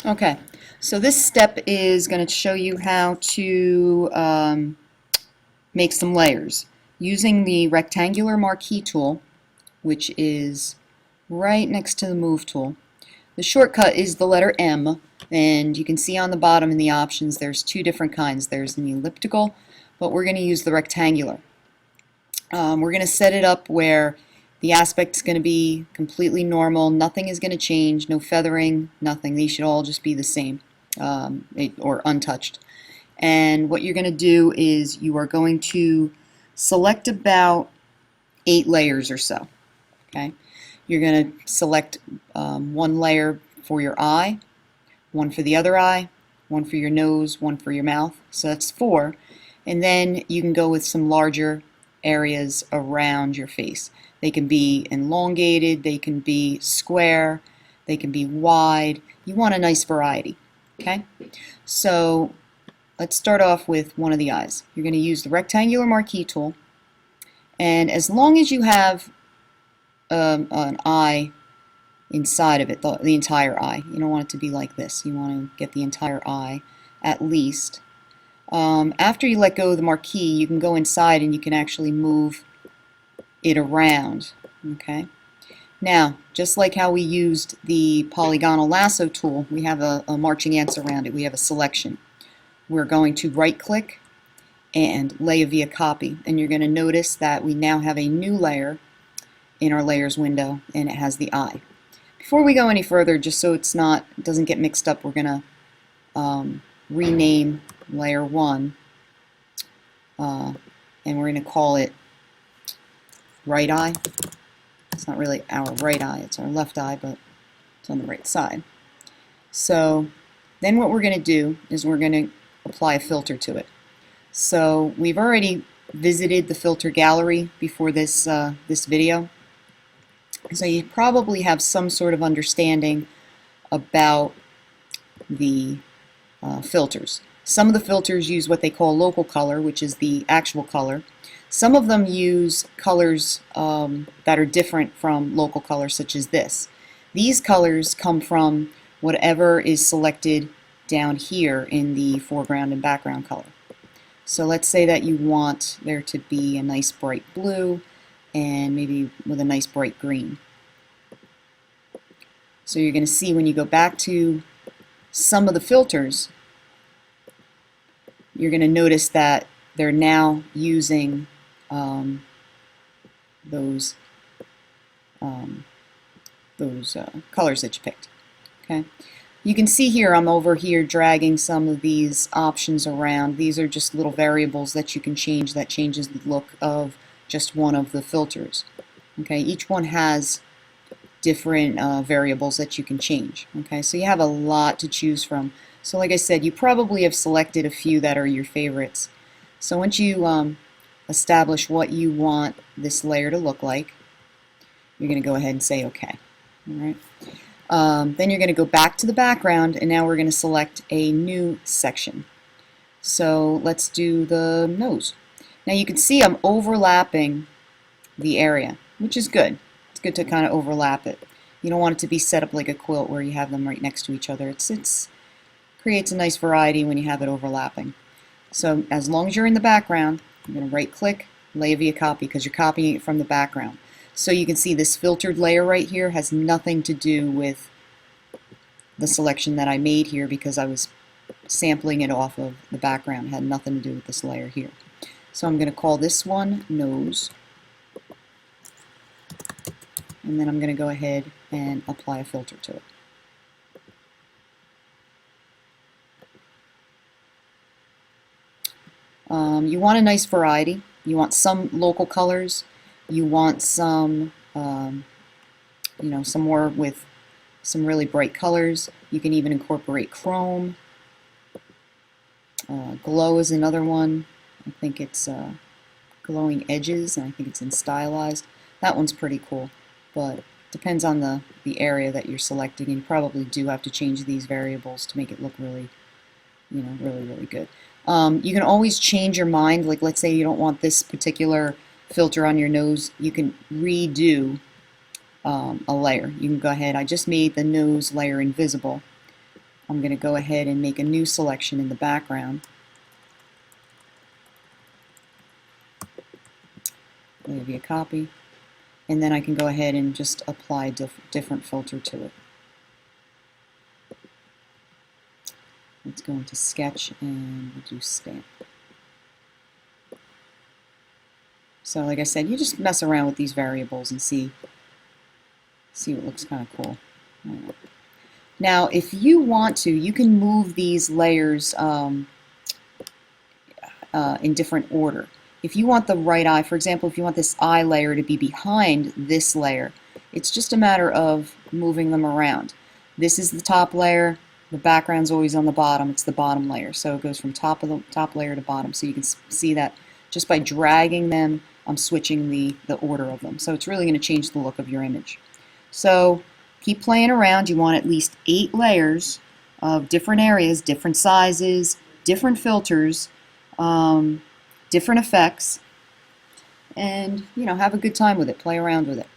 Okay, so this step is going to show you how to make some layers using the rectangular marquee tool, which is right next to the move tool. The shortcut is the letter M, and you can see on the bottom in the options there's two different kinds. There's an elliptical, but we're going to use the rectangular. We're going to set it up where the aspect is going to be completely normal, nothing is going to change, no feathering, nothing. These should all just be the same or untouched. And what you're going to do is you are going to select about 8 layers or so. Okay, you're going to select one layer for your eye, one for the other eye, one for your nose, one for your mouth. So that's 4. And then you can go with some larger areas around your face. They can be elongated, they can be square, they can be wide. You want a nice variety. Okay, so let's start off with one of the eyes. You're going to use the rectangular marquee tool, and as long as you have an eye inside of it, the entire eye, you don't want it to be like this. You want to get the entire eye at least. After you let go of the marquee, you can go inside and you can actually move it around. Okay. Now, just like how we used the polygonal lasso tool, we have a marching ants around it. We have a selection. We're going to right-click and lay via copy, and you're going to notice that we now have a new layer in our layers window, and it has the eye. Before we go any further, just so it doesn't get mixed up, we're going to rename layer 1, and we're going to call it right eye. It's not really our right eye, it's our left eye, but it's on the right side. So then what we're going to do is we're going to apply a filter to it. So we've already visited the filter gallery before this video, so you probably have some sort of understanding about the filters. Some of the filters use what they call local color, which is the actual color. Some of them use colors that are different from local color, such as this. These colors come from whatever is selected down here in the foreground and background color. So let's say that you want there to be a nice bright blue and maybe with a nice bright green. So you're going to see when you go back to some of the filters, you're going to notice that they're now using those colors that you picked. Okay, you can see here I'm over here dragging some of these options around. These are just little variables that you can change that changes the look of just one of the filters. Okay, each one has different variables that you can change. Okay, so you have a lot to choose from. So like I said, you probably have selected a few that are your favorites. So once you establish what you want this layer to look like, you're going to go ahead and say OK. All right. Then you're going to go back to the background, and now we're going to select a new section. So let's do the nose. Now you can see I'm overlapping the area, which is good. It's good to kind of overlap it. You don't want it to be set up like a quilt where you have them right next to each other. It creates a nice variety when you have it overlapping. So as long as you're in the background, you're going to right-click, lay via copy, because you're copying it from the background. So you can see this filtered layer right here has nothing to do with the selection that I made here because I was sampling it off of the background. It had nothing to do with this layer here. So I'm going to call this one nose, and then I'm going to go ahead and apply a filter to it. You want a nice variety. You want some local colors. You want some, some more with some really bright colors. You can even incorporate chrome. Glow is another one. I think it's glowing edges, and I think it's in stylized. That one's pretty cool, but depends on the area that you're selecting, and you probably do have to change these variables to make it look really, really good. You can always change your mind. Like, let's say you don't want this particular filter on your nose, you can redo a layer. You can go ahead. I just made the nose layer invisible, I'm going to go ahead and make a new selection in the background. Leave you a copy. And then I can go ahead and just apply different filter to it. Let's go into Sketch and we'll do Stamp. So like I said, you just mess around with these variables and see what looks kind of cool. Now, if you want to, you can move these layers in different order. If you want the right eye, for example, if you want this eye layer to be behind this layer, it's just a matter of moving them around. This is the top layer, the background's always on the bottom, it's the bottom layer. So it goes from top layer to bottom. So you can see that just by dragging them, I'm switching the order of them. So it's really going to change the look of your image. So keep playing around. You want at least 8 layers of different areas, different sizes, different filters, different effects, and have a good time with it. Play around with it.